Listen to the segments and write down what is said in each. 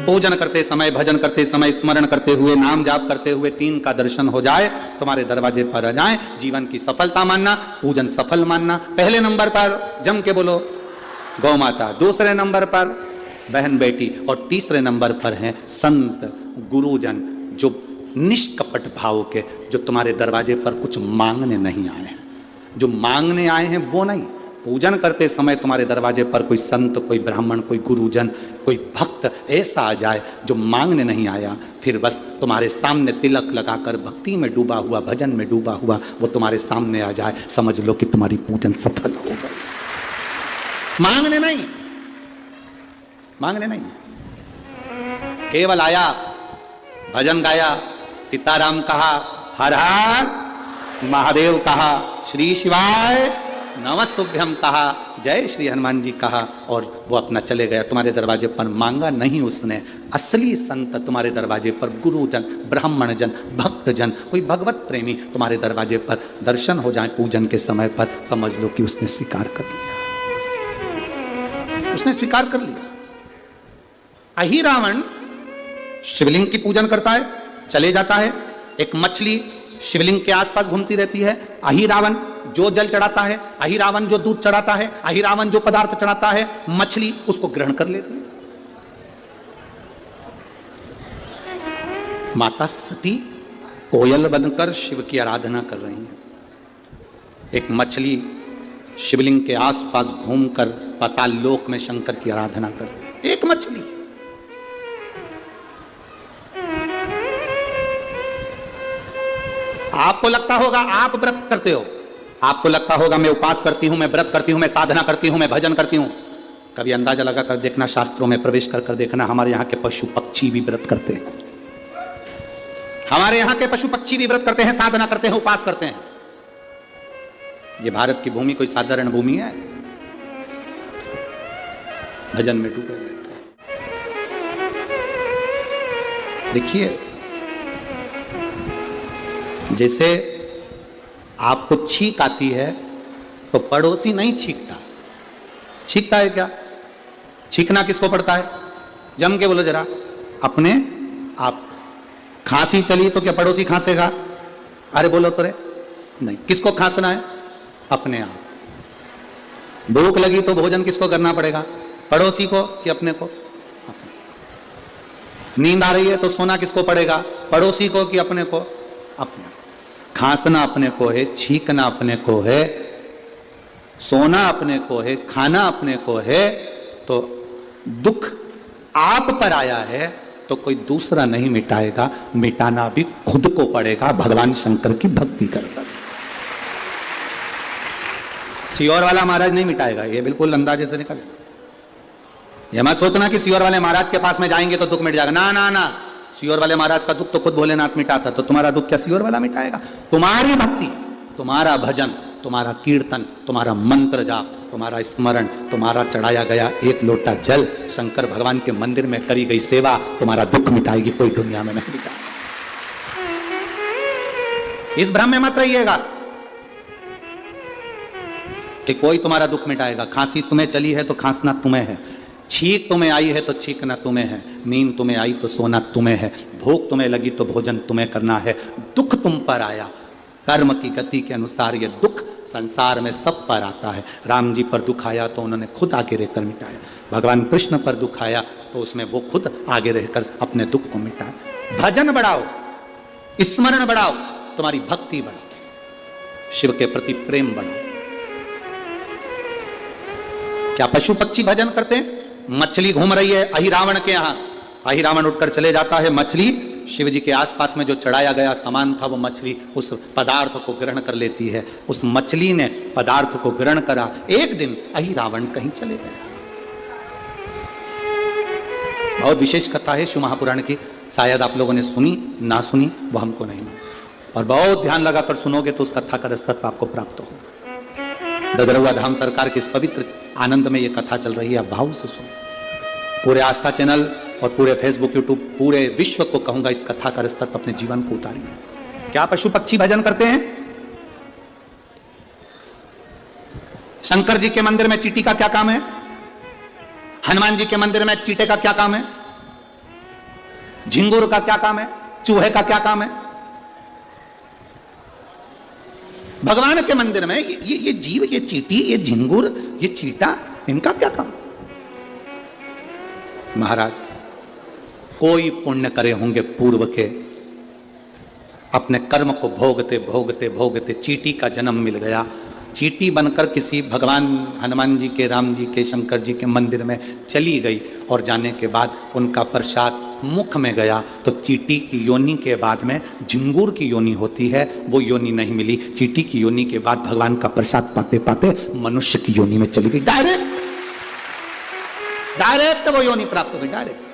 पूजन करते समय, भजन करते समय, स्मरण करते हुए, नाम जाप करते हुए 3 का दर्शन हो जाए, तुम्हारे दरवाजे पर आ जाए, जीवन की सफलता मानना, पूजन सफल मानना। पहले नंबर पर जम के बोलो गौ माता, दूसरे नंबर पर बहन बेटी, और तीसरे नंबर पर हैं संत गुरुजन, जो निष्कपट भाव के, जो तुम्हारे दरवाजे पर कुछ मांगने नहीं आए हैं। जो मांगने आए हैं वो नहीं, पूजन करते समय तुम्हारे दरवाजे पर कोई संत, कोई ब्राह्मण, कोई गुरुजन, कोई भक्त ऐसा आ जाए जो मांगने नहीं आया, फिर बस तुम्हारे सामने तिलक लगाकर भक्ति में डूबा हुआ, भजन में डूबा हुआ वो तुम्हारे सामने आ जाए, समझ लो कि तुम्हारी पूजन सफल हो गई। मांगने नहीं, मांगने नहीं, केवल आया, भजन गाया, सीताराम कहा, हर हर महादेव कहा, श्री शिवाय नमस्तुभ्यम कहा, जय श्री हनुमान जी कहा, और वो अपना चले गया। तुम्हारे दरवाजे पर मांगा नहीं उसने। असली संत तुम्हारे दरवाजे पर, गुरुजन, ब्राह्मण जन, भक्तजन, कोई भगवत प्रेमी तुम्हारे दरवाजे पर दर्शन हो जाए पूजन के समय पर, समझ लो कि उसने स्वीकार कर लिया, उसने स्वीकार कर लिया। अही रावण शिवलिंग की पूजन करता है, चले जाता है, एक मछली शिवलिंग के आसपास घूमती रहती है। अही रावण जो जल चढ़ाता है, अही रावण जो दूध चढ़ाता है, अही रावण जो पदार्थ चढ़ाता है, मछली उसको ग्रहण कर लेती है। माता सती कोयल बनकर शिव की आराधना कर रही है। एक मछली शिवलिंग के आसपास घूमकर पाताल लोक में शंकर की आराधना कर रही है। एक मछली। आपको लगता होगा आप व्रत करते हो, आपको लगता होगा मैं उपास करती हूं, मैं व्रत करती हूं, मैं साधना करती हूं, मैं भजन करती हूं। कभी अंदाजा लगा कर देखना, शास्त्रों में प्रवेश कर देखना, हमारे यहां के पशु पक्षी भी व्रत करते हैं। हमारे यहां के पशु पक्षी भी व्रत करते हैं, साधना करते हैं, उपास करते हैं। ये भारत की भूमि कोई साधारण भूमि है? भजन में डूबे रहते हैं। देखिए, जैसे आपको छींक आती है तो पड़ोसी नहीं छींकता, छींकता है क्या? छींकना किसको पड़ता है? जम के बोलो जरा, अपने आप। खांसी चली तो क्या पड़ोसी खांसेगा? अरे बोलो तो रे, नहीं। किसको खांसना है? अपने आप। भूख लगी तो भोजन किसको करना पड़ेगा? पड़ोसी को कि अपने को? अपने। नींद आ रही है तो सोना किसको पड़ेगा? पड़ोसी को कि अपने को? अपने। खांसना अपने को है, छींकना अपने को है, सोना अपने को है, खाना अपने को है। तो दुख आप पर आया है तो कोई दूसरा नहीं मिटाएगा, मिटाना भी खुद को पड़ेगा, भगवान शंकर की भक्ति करकर। सियोर वाला महाराज नहीं मिटाएगा, ये बिल्कुल अंदाजे से निकल। ये मत सोचना कि सियोर वाले महाराज के पास में जाएंगे तो दुख मिट जाएगा। ना ना ना, सियोर वाले महाराज का दुख तो खुद भोलेनाथ मिटाता, तो तुम्हारा दुख क्या सियोर वाला मिटाएगा? तुम्हारी भक्ति, तुम्हारा भजन, तुम्हारा कीर्तन, तुम्हारा मंत्र जाप, तुम्हारा स्मरण, तुम्हारा चढ़ाया गया एक लोटा जल, शंकर भगवान के मंदिर में करी गई सेवा तुम्हारा दुख मिटाएगी, कोई दुनिया में नहीं मिटा। इस भ्रम में मत रहिएगा कि कोई तुम्हारा दुख मिटाएगा। खांसी तुम्हें चली है तो खांसना तुम्हें है, छींक तुम्हें आई है तो छींकना तुम्हें है, नींद तुम्हें आई तो सोना तुम्हें है, भूख तुम्हें लगी तो भोजन तुम्हें करना है। दुख तुम पर आया, कर्म की गति के अनुसार ये दुख संसार में सब पर आता है। राम जी पर दुख आया तो उन्होंने खुद आगे रहकर मिटाया, भगवान कृष्ण पर दुख आया तो उसमें वो खुद आगे रहकर अपने दुख को मिटाया। भजन बढ़ाओ, स्मरण बढ़ाओ, तुम्हारी भक्ति बढ़ाओ, शिव के प्रति प्रेम बढ़ाओ। क्या पशु पक्षी भजन करते हैं? मछली घूम रही है अहि रावण के यहाँ, अहि रावण उठकर चले जाता है, मछली शिव जी के आसपास में जो चढ़ाया गया सामान था वो मछली उस पदार्थ को ग्रहण कर लेती है। उस मछली ने पदार्थ को ग्रहण करा। एक दिन अहि रावण कहीं चले गया। बहुत विशेष कथा है शिव महापुराण की, शायद आप लोगों ने सुनी ना सुनी वो हमको नहीं मालूम, और बहुत ध्यान लगाकर सुनोगे तो उस कथा का रसतत्व आपको प्राप्त होगा। ददरुआ धाम सरकार के इस पवित्र आनंद में ये कथा चल रही है, आप भाव से सुनो। पूरे आस्था चैनल और पूरे फेसबुक यूट्यूब पूरे विश्व को कहूंगा इस कथा का रस तक अपने जीवन को उतारिए। क्या पशु पक्षी भजन करते हैं? शंकर जी के मंदिर में चींटी का क्या काम है? हनुमान जी के मंदिर में चींटे का क्या काम है? झिंगुर का क्या काम है, चूहे का क्या काम है? भगवान के मंदिर में ये जीव, ये चींटी, ये झिंगुर, ये चीटा, इनका क्या काम? महाराज कोई पुण्य करे होंगे पूर्व के, अपने कर्म को भोगते भोगते भोगते चींटी का जन्म मिल गया। चींटी बनकर किसी भगवान हनुमान जी के, राम जी के, शंकर जी के मंदिर में चली गई और जाने के बाद उनका प्रसाद मुख में गया तो चींटी की योनि के बाद में झिंगुर की योनि होती है, वो योनि नहीं मिली। चींटी की योनि के बाद भगवान का प्रसाद पाते पाते मनुष्य की योनि में चली गई। डायरेक्ट वो योनि प्राप्त हो गई, डायरेक्ट।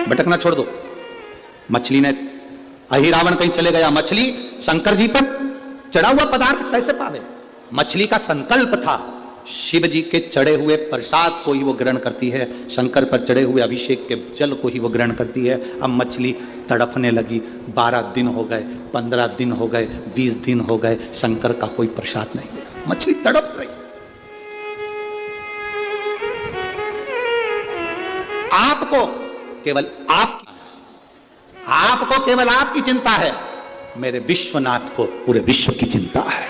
भटकना छोड़ दो। मछली ने, अहि रावण कहीं चले गया, मछली शंकर जी पर चढ़ा हुआ पदार्थ कैसे पावे? मछली का संकल्प था शिव जी के चढ़े हुए प्रसाद को ही वो ग्रहण करती है, शंकर पर चढ़े हुए अभिषेक के जल को ही वो ग्रहण करती है। अब मछली तड़पने लगी, 12 दिन हो गए, 15 दिन हो गए, 20 दिन हो गए, शंकर का कोई प्रसाद नहीं। मछली तड़प रही। आपको केवल आपकी चिंता है, मेरे विश्वनाथ को पूरे विश्व की चिंता है।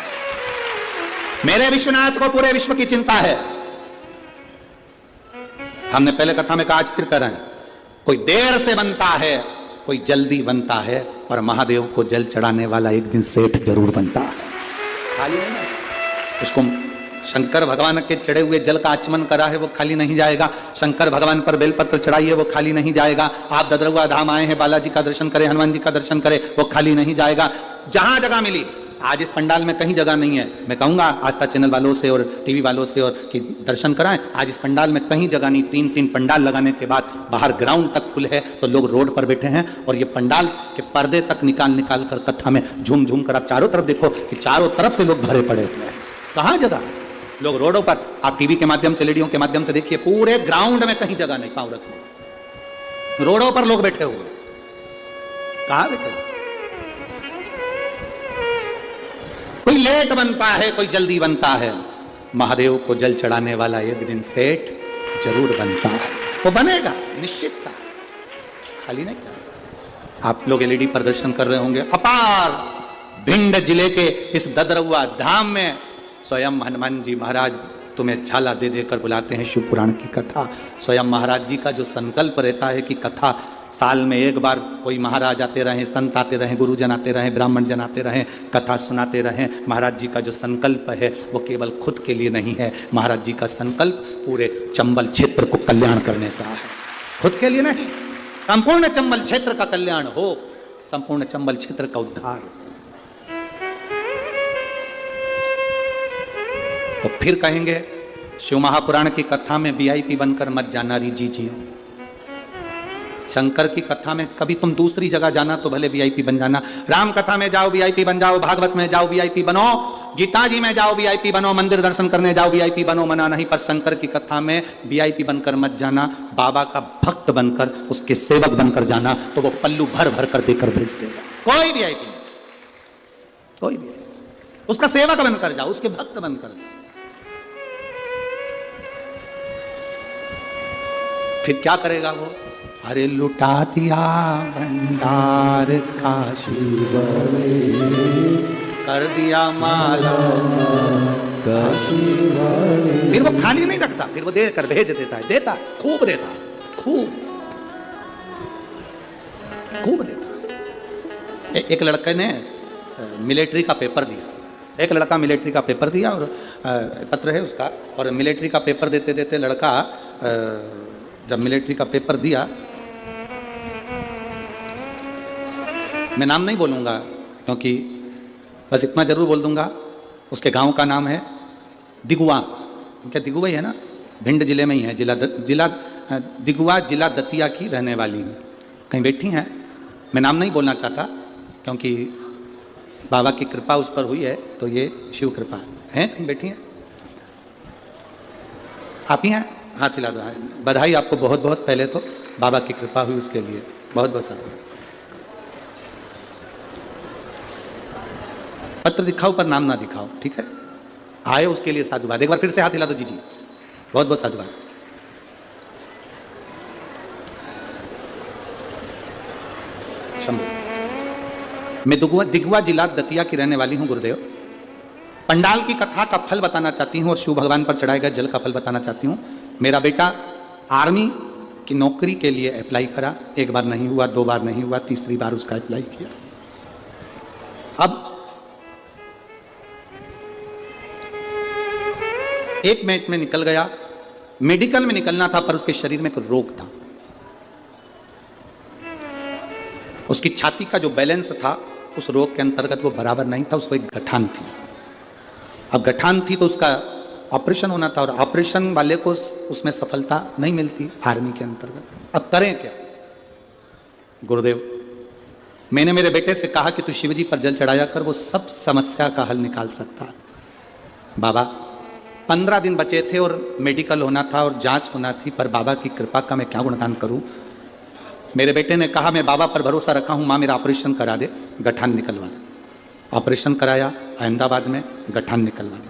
मेरे विश्वनाथ को पूरे विश्व की चिंता है। हमने पहले कथा में कहा, आज फिर कर रहे हैं, कोई देर से बनता है, कोई जल्दी बनता है, पर महादेव को जल चढ़ाने वाला एक दिन सेठ जरूर बनता है। खाली नहीं है। उसको शंकर भगवान के चढ़े हुए जल का आचमन करा है, वो खाली नहीं जाएगा। शंकर भगवान पर बेलपत्र चढ़ाइए, वो खाली नहीं जाएगा। आप ददरुआ धाम आए हैं, बालाजी का दर्शन करें, हनुमान जी का दर्शन करें, वो खाली नहीं जाएगा। जहां जगह मिली, आज इस पंडाल में कहीं जगह नहीं है, मैं कहूंगा आस्था चैनल वालों से और टीवी वालों से और कि दर्शन कराएं। आज इस पंडाल में कहीं जगह नहीं, 3-3 पंडाल लगाने के बाद बाहर ग्राउंड तक फुल है, तो लोग रोड पर बैठे हैं और ये पंडाल के पर्दे तक निकाल कर कथा में झूम झूम कर, आप चारों तरफ देखो कि चारों तरफ से लोग भरे पड़े हुए हैं। कहाँ जगह? लोग रोडों पर, आप टीवी के माध्यम से, रेडियो के माध्यम से देखिए, पूरे ग्राउंड में कहीं जगह नहीं, पांव रखने, रोडों पर लोग बैठे हुए। कहां बैठे? कोई लेट बनता है, कोई जल्दी बनता है। महादेव को जल चढ़ाने वाला एक दिन सेठ जरूर बनता है। वो बनेगा निश्चित था, खाली नहीं जाएगा। आप लोग एलईडी प्रदर्शन कर रहे होंगे। अपार भिंड जिले के इस ददरुआ धाम में स्वयं हनुमान जी महाराज तुम्हें झाला दे देकर बुलाते हैं शिव पुराण की कथा। स्वयं महाराज जी का जो संकल्प रहता है कि कथा साल में एक बार कोई महाराज आते रहें, संत आते रहें, गुरुजन आते रहें, ब्राह्मण जन आते रहें, कथा सुनाते रहें। महाराज जी का जो संकल्प है वो केवल खुद के लिए नहीं है, महाराज जी का संकल्प पूरे चंबल क्षेत्र को कल्याण करने का है, खुद के लिए नहीं। संपूर्ण चंबल क्षेत्र का कल्याण हो, संपूर्ण चंबल क्षेत्र का उद्धार। तो फिर कहेंगे शिव महापुराण की कथा में वीआईपी बनकर मत जाना री जी। शंकर की कथा में कभी तुम दूसरी जगह जाना तो भले वीआईपी बन जाना, राम कथा में जाओ वीआईपी बन जाओ, भागवत में जाओ वीआईपी बनो, गीता जी में जाओ वीआईपी बनो, मंदिर दर्शन करने जाओ वीआईपी बनो, मना नहीं। पर शंकर की कथा में वीआईपी बनकर मत जाना, बाबा का भक्त बनकर, उसके सेवक बनकर जाना, तो वो पल्लू भर भर कर देकर भेज देगा। कोई वीआईपी नहीं, कोई भी, उसका सेवक बनकर जाओ, उसके भक्त बनकर जाओ। फिर क्या करेगा वो? अरे लुटा दिया भंडार काशी वाले, कर दिया माला काशी वाले। फिर वो खाली नहीं रखता, फिर वो देकर भेज देता है, देता खूब देता, खूब खूब देता। एक लड़के ने मिलिट्री का पेपर दिया, एक लड़का मिलिट्री का पेपर दिया और पत्र है उसका, और मिलिट्री का पेपर देते देते लड़का जब मिलिट्री का पेपर दिया, मैं नाम नहीं बोलूँगा क्योंकि बस इतना जरूर बोल दूंगा, उसके गांव का नाम है दिगुआ। क्या दिगुआ ही है ना, भिंड जिले में ही है, जिला दिगुआ, जिला दतिया की रहने वाली कहीं बैठी हैं। मैं नाम नहीं बोलना चाहता क्योंकि बाबा की कृपा उस पर हुई है, तो ये शिव कृपा है। कहीं बैठी हैं, आप ही हैं, हाथ हिला दो। बधाई आपको बहुत बहुत, पहले तो बाबा की कृपा हुई उसके लिए बहुत बहुत सारा। पत्र दिखाओ पर नाम ना दिखाओ, ठीक है? आए उसके लिए साधुवाद। एक बार फिर से हाथ हिला दो जी जी, बहुत बहुत साधुवाद। मैं दिगवा जिला दतिया की रहने वाली हूं गुरुदेव। पंडाल की कथा का फल बताना चाहती हूं और शिव भगवान पर चढ़ाए गए जल का फल बताना चाहती हूं। मेरा बेटा आर्मी की नौकरी के लिए अप्लाई करा, एक बार नहीं हुआ, 2 बार नहीं हुआ, तीसरी बार उसका अप्लाई किया। अब 1 मिनट में निकल गया, मेडिकल में निकलना था पर उसके शरीर में कोई रोग था। उसकी छाती का जो बैलेंस था उस रोग के अंतर्गत वो बराबर नहीं था, उसको एक गठान थी। अब गठान थी तो उसका ऑपरेशन होना था और ऑपरेशन वाले को उसमें सफलता नहीं मिलती आर्मी के अंतर्गत। अब करें क्या? गुरुदेव, मैंने मेरे बेटे से कहा कि तू शिवजी पर जल चढ़ाया कर, वो सब समस्या का हल निकाल सकता है। बाबा 15 दिन बचे थे और मेडिकल होना था और जांच होना थी, पर बाबा की कृपा का मैं क्या गुणगान करूं। मेरे बेटे ने कहा मैं बाबा पर भरोसा रखा हूं, मां मेरा ऑपरेशन करा दे, गठान निकलवा दे। ऑपरेशन कराया अहमदाबाद में, गठान निकलवा दे।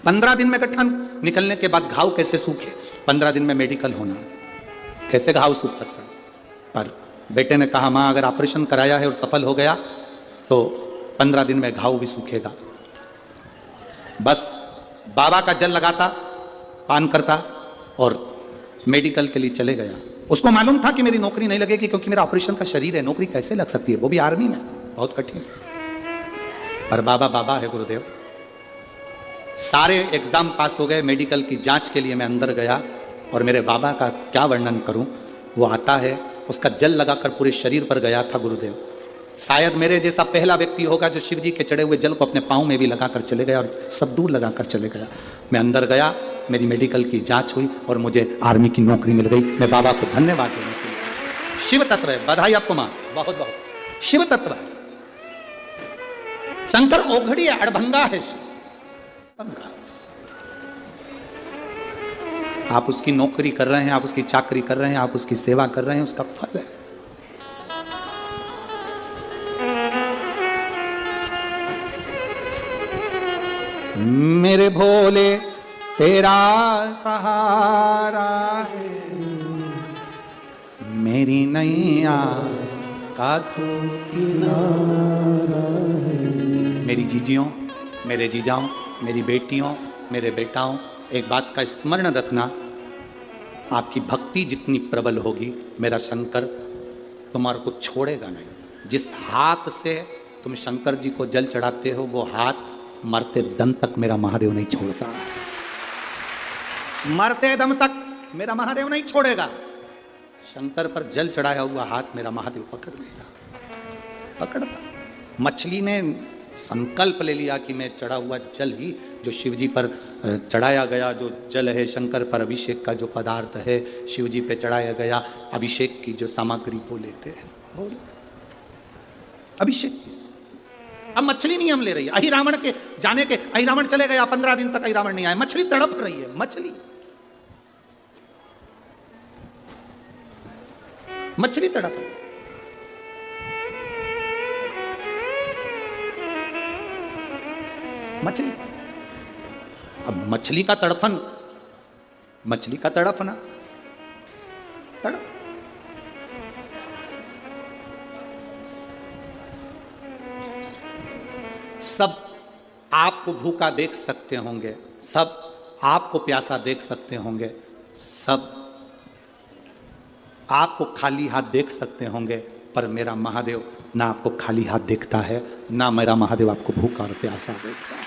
15 दिन में गठान निकलने के बाद घाव कैसे सूखे? 15 दिन में मेडिकल होना, कैसे घाव सूख सकता है? पर बेटे ने कहा मां अगर ऑपरेशन कराया है और सफल हो गया तो 15 दिन में घाव भी सूखेगा। बस बाबा का जल लगाता, पान करता और मेडिकल के लिए चले गया। उसको मालूम था कि मेरी नौकरी नहीं लगेगी क्योंकि मेरा ऑपरेशन का शरीर है, नौकरी कैसे लग सकती है, वो भी आर्मी में, बहुत कठिन। पर बाबा बाबा है गुरुदेव। सारे एग्जाम पास हो गए, मेडिकल की जांच के लिए मैं अंदर गया और मेरे बाबा का क्या वर्णन करूं। वो आता है, उसका जल लगाकर पूरे शरीर पर गया था गुरुदेव। शायद मेरे जैसा पहला व्यक्ति होगा जो शिव जी के चढ़े हुए जल को अपने पाँव में भी लगाकर चले गया और सब दूर लगाकर चले गया। मैं अंदर गया, मेरी मेडिकल की जांच हुई और मुझे आर्मी की नौकरी मिल गई। मैं बाबा को धन्यवाद देने के लिए। शिव तत्व है, बधाई आपको मां, बहुत बहुत। शिव तत्व है, शंकर ओघड़ी है, अड़भंगा है शिव। आप उसकी नौकरी कर रहे हैं, आप उसकी चाकरी कर रहे हैं, आप उसकी सेवा कर रहे हैं, उसका फल है। मेरे भोले तेरा सहारा है, मेरी नैया का तू किनारा है। मेरी जीजियों, मेरे जीजाओं, मेरी बेटियों, मेरे बेटाओं, एक बात का स्मरण रखना, आपकी भक्ति जितनी प्रबल होगी मेरा शंकर तुम्हारे को छोड़ेगा नहीं। जिस हाथ से तुम शंकर जी को जल चढ़ाते हो वो हाथ मरते दम तक मेरा महादेव नहीं छोड़ता। मरते दम तक मेरा महादेव नहीं छोड़ेगा। शंकर पर जल चढ़ाया हुआ हाथ मेरा महादेव पकड़ लेगा, पकड़ता। मछली ने संकल्प ले लिया कि मैं चढ़ा हुआ जल ही, जो शिव जी पर चढ़ाया गया जो जल है, शंकर पर अभिषेक का जो पदार्थ है, शिव जी पे चढ़ाया गया अभिषेक की जो सामग्री वो लेते हैं, अभिषेक की। अब मछली नहीं हम ले रही है। अहिरावण के जाने के, अहिरावण चले गया, 15 दिन तक अहिरावण नहीं आया, मछली तड़प रही है। मछली मछली तड़प रही। मछली, अब मछली का तड़फन, मछली का तड़फना, तड़प। सब आपको भूखा देख सकते होंगे, सब आपको प्यासा देख सकते होंगे, सब आपको खाली हाथ देख सकते होंगे, पर मेरा महादेव ना आपको खाली हाथ देखता है, ना मेरा महादेव आपको भूखा और प्यासा देखता है।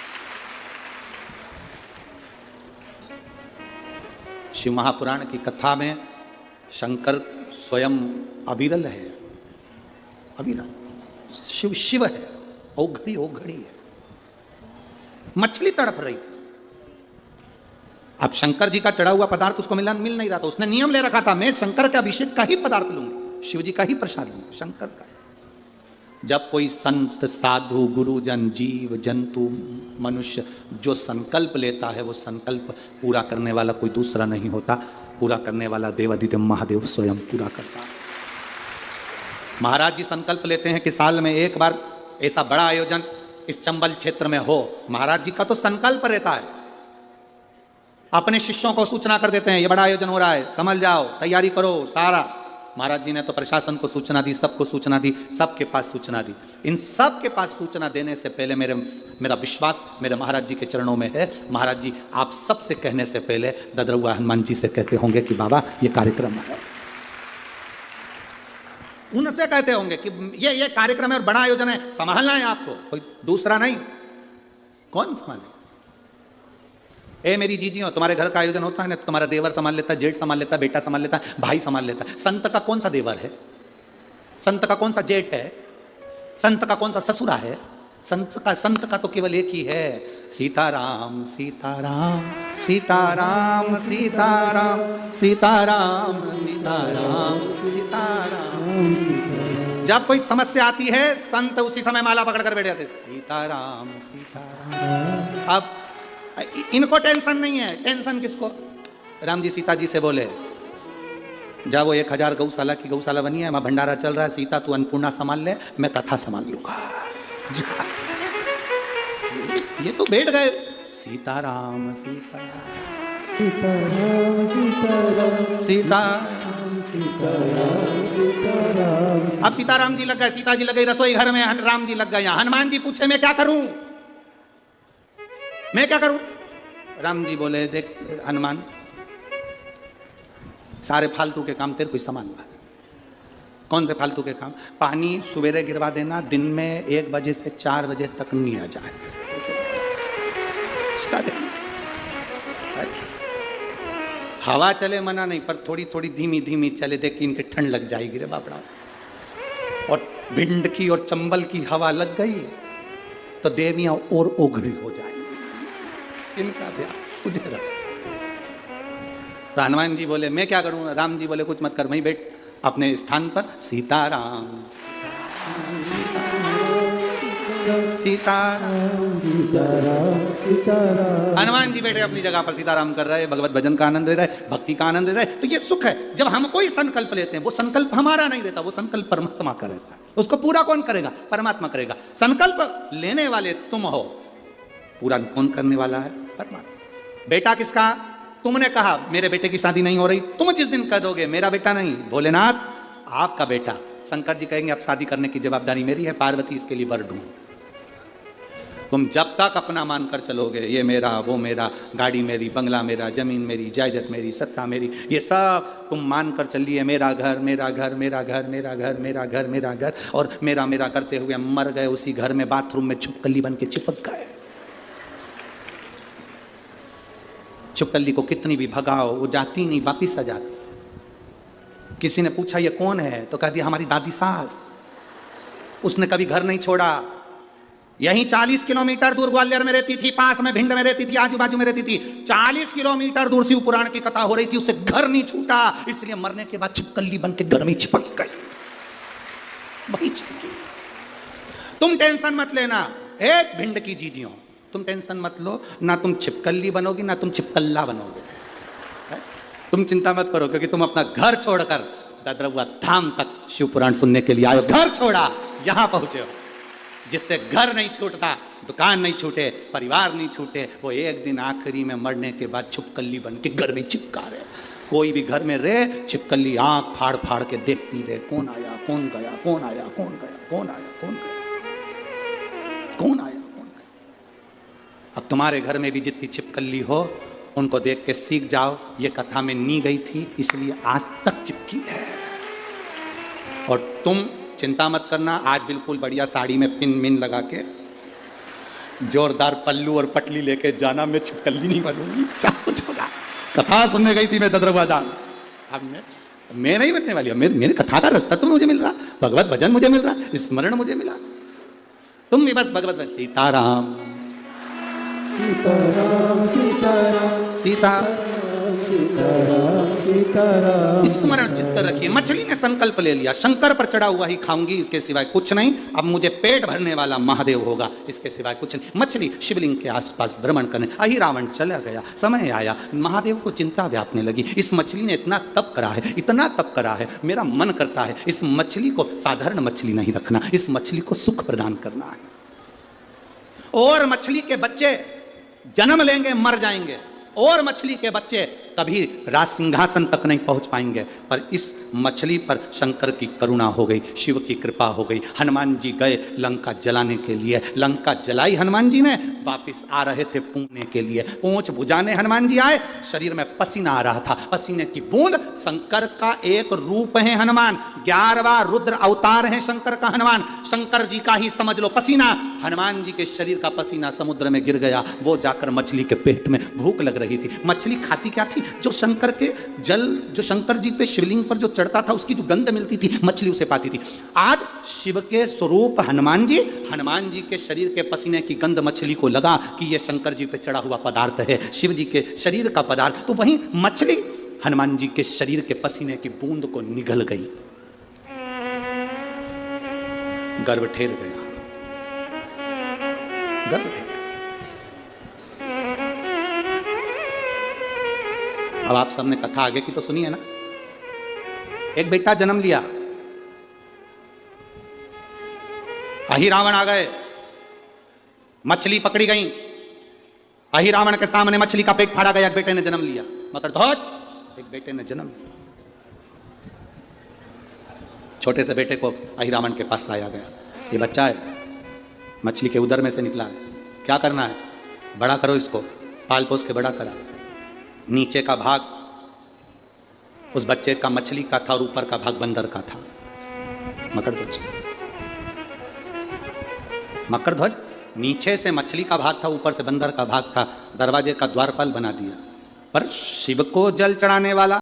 शिव महापुराण की कथा में शंकर स्वयं अविरल है, अविरल। शिव शिव है, ओघड़ी ओघड़ी है। मछली तड़प रही थी। अब शंकर जी का चढ़ा हुआ पदार्थ उसको मिल नहीं रहा था। उसने नियम ले रखा था, मैं शंकर के अभिषेक का ही पदार्थ लूंगी, शिव जी का ही प्रसाद लूंगी, शंकर का। जब कोई संत साधु गुरुजन जीव जंतु मनुष्य जो संकल्प लेता है, वो संकल्प पूरा करने वाला कोई दूसरा नहीं होता, पूरा करने वाला देवादिदेव महादेव स्वयं पूरा करता है। महाराज जी संकल्प लेते हैं कि साल में एक बार ऐसा बड़ा आयोजन, इस चंबल क्षेत्र में हो। महाराज जी का तो संकल्प रहता है, अपने शिष्यों को सूचना कर देते हैं ये बड़ा आयोजन हो रहा है, समझ जाओ, तैयारी करो सारा। महाराज जी ने तो प्रशासन को सूचना दी, सबको सूचना दी, सबके पास सूचना दी। इन सब के पास सूचना देने से पहले मेरा विश्वास मेरे महाराज जी के चरणों में है। महाराज जी आप सबसे कहने से पहले ददरुआ हनुमान जी से कहते होंगे कि बाबा ये कार्यक्रम है, उनसे कहते होंगे कि ये कार्यक्रम है और बड़ा आयोजन है, संभालना है आपको, कोई दूसरा नहीं। कौन संभाले? ए मेरी जीजियों, तुम्हारे घर का आयोजन होता है ना, तुम्हारा देवर संभाल लेता है, जेठ संभाल लेता है, बेटा संभाल लेता है, भाई संभाल लेता है। संत का कौन सा देवर है? संत का कौन सा जेठ है? संत का कौन सा ससुरा है? संत का तो केवल एक ही है, सीताराम सीताराम सीताराम सीताराम सीताराम सीताराम सीताराम। जब कोई समस्या आती है संत उसी समय माला पकड़ कर बैठ जाते, सीताराम सीताराम। अब इनको टेंशन नहीं है, टेंशन किसको? राम जी सीता जी से बोले जा वो 1000 गौशाला की गौशाला बनी है, वहां भंडारा चल रहा है, सीता तू अन्नपूर्णा संभाल ले, मैं कथा संभाल लूंगा। ये तो बैठ गए, सीताराम सीताराम सीताराम सीताराम सीताराम सीताराम सीताराम। अब सीताराम जी लग गए, सीता जी लग गई रसोई घर में, राम जी लग गए यहाँ। हनुमान जी पूछे मैं क्या करूं, मैं क्या करूं? राम जी बोले देख हनुमान, सारे फालतू के काम तेरे को संभालना। कौन से फालतू के काम? पानी सवेरे गिरवा देना, दिन में 1 बजे से 4 बजे तक नहीं आ जाए, इसका देना। हवा चले मना नहीं, पर थोड़ी थोड़ी धीमी धीमी चले, देख इनके ठंड लग जाएगी रे बापड़ा। और भिंड की और चंबल की हवा लग गई तो देवियां और ओघरी हो जाएंगी। इनका ध्यान तुझे रख। तो हनुमान जी बोले मैं क्या करूं? राम जी बोले कुछ मत कर, वहीं बैठ अपने स्थान पर, सीताराम सीताराम सीताराम सीताराम। हनुमान जी बैठे अपनी जगह पर सीताराम कर रहे, भगवत भजन का आनंद ले रहे, भक्ति का आनंद ले रहे। तो ये सुख है। जब हम कोई संकल्प लेते हैं, वो संकल्प हमारा नहीं रहता, वो संकल्प परमात्मा का रहता है। उसको पूरा कौन करेगा? परमात्मा करेगा। संकल्प लेने वाले तुम हो, पूरा कौन करने वाला है? परमात्मा। बेटा किसका? तुमने कहा मेरे बेटे की शादी नहीं हो रही, तुम जिस दिन कह दोगे मेरा बेटा नहीं, भोलेनाथ आपका बेटा। शंकर जी कहेंगे अब शादी करने की जवाबदारी मेरी है, पार्वती इसके लिए वर ढूंढ। तुम जब तक अपना मानकर चलोगे ये मेरा वो मेरा, गाड़ी मेरी, बंगला मेरा, जमीन मेरी, जायदाद मेरी, सत्ता मेरी, ये सब तुम मानकर चलिए मेरा घर मेरा घर मेरा घर मेरा घर मेरा घर मेरा घर, और मेरा मेरा करते हुए मर गए उसी घर में, बाथरूम में छिपकली बन के चिपक गए। छिपकली को कितनी भी भगाओ वो जाती नहीं, वापिस आ जाती। किसी ने पूछा ये कौन है, तो कह दिया हमारी दादी सास, उसने कभी घर नहीं छोड़ा। यहीं 40 किलोमीटर दूर ग्वालियर में रहती थी, पास में भिंड में रहती थी, आजू बाजू में रहती थी। 40 किलोमीटर दूर शिव पुराण की कथा हो रही थी, उससे घर नहीं छूटा, इसलिए मरने के बाद छिपकली बन के घर में चिपक गई। वही चिपकी। तुम टेंशन मत लेना, एक भिंड की जीजियों, तुम टेंशन मत लो, ना तुम छिपकली बनोगी ना तुम छिपकल्ला बनोगे। तुम चिंता मत करो, क्योंकि तुम अपना घर छोड़कर ददरुआ धाम तक शिव पुराण सुनने के लिए आयो। घर छोड़ा, यहां पहुंचे हो। जिससे घर नहीं छूटता, दुकान नहीं छूटे, परिवार नहीं छूटे, वो एक दिन आखिरी में मरने के बाद छिपकली बन के घर में चिपका रहे। कोई भी घर में रहे, छिपकली आंख फाड़ फाड़ के देखती रहे, कौन आया कौन गया, कौन आया कौन गया, कौन आया कौन गया, कौन आया कौन गया। अब तुम्हारे घर में भी जितनी छिपकली हो, उनको देख के सीख जाओ, ये कथा में नी गई थी इसलिए आज तक चिपकी है। और तुम चिंता मत करना, आज बिल्कुल बढ़िया साड़ी में पिन मिन लगा के, जोरदार पल्लू और पटली लेके जाना, मैं छिपकली नहीं बनूंगी, क्या कुछ होगा। कथा सुनने गई थी मैं ददरुआ धाम, अब मैं नहीं बनने वाली, मेरे कथा का रास्ता तो मुझे मिल रहा, भगवत भजन मुझे मिल रहा, स्मरण मुझे मिला। तुम भी बस भगवत भजन, सीताराम सीताराम सीताराम सीताराम सीताराम सीताराम, स्मरण चित्त रखिए। मछली ने संकल्प ले लिया, शंकर पर चढ़ा हुआ ही खाऊंगी, इसके सिवाय कुछ नहीं। अब मुझे पेट भरने वाला महादेव होगा, इसके सिवाय कुछ नहीं। मछली शिवलिंग के आसपास भ्रमण करने, अहि रावण चला गया। समय आया, महादेव को चिंता व्यापने लगी। इस मछली ने इतना तप करा है, इतना तप करा है, मेरा मन करता है इस मछली को साधारण मछली नहीं रखना, इस मछली को सुख प्रदान करना है। और मछली के बच्चे जन्म लेंगे, मर जाएंगे, और मछली के बच्चे कभी राज सिंहासन तक नहीं पहुंच पाएंगे। पर इस मछली पर शंकर की करुणा हो गई, शिव की कृपा हो गई। हनुमान जी गए लंका जलाने के लिए, लंका जलाई हनुमान जी ने, वापिस आ रहे थे पूंछने के लिए, पूंछ बुझाने हनुमान जी आए, शरीर में पसीना आ रहा था, पसीने की बूंद। शंकर का एक रूप है हनुमान, 11वां रुद्र अवतार है शंकर का हनुमान, शंकर जी का ही समझ लो पसीना। हनुमान जी के शरीर का पसीना समुद्र में गिर गया, वो जाकर मछली के पेट में, भूख लग रही थी। मछली खाती क्या थी? जो शंकर के जल, जो शंकर जी पे शिवलिंग पर जो चढ़ता था, उसकी जो गंध मिलती थी, मछली उसे पाती थी। आज शिव के स्वरूप हनुमान जी के शरीर के पसीने की गंध मछली को लगा कि यह शंकर जी पे चढ़ा हुआ पदार्थ है, शिव जी के शरीर का पदार्थ। तो वहीं मछली हनुमान जी के शरीर के पसीने की बूंद को निगल गई, गर्भ ठेर गया, गर्भ ठेर गया। अब आप सबने कथा आगे की तो सुनी है ना। एक बेटा जन्म लिया, अहि रावण आ गए, मछली पकड़ी गई, अहि रावण के सामने मछली का पेट फाड़ा गया, एक बेटे ने जन्म लिया, मकरध्वज एक बेटे ने जन्म लिया। छोटे से बेटे को अहि रावण के पास लाया गया, ये बच्चा है, मछली के उदर में से निकला है, क्या करना है? बड़ा करो इसको, पाल पोस के बड़ा करा। नीचे का भाग उस बच्चे का मछली का था और ऊपर का भाग बंदर का था। मकरध्वज नीचे से मछली का भाग था, ऊपर से बंदर का भाग था, दरवाजे का द्वारपाल बना दिया। पर शिव को जल चढ़ाने वाला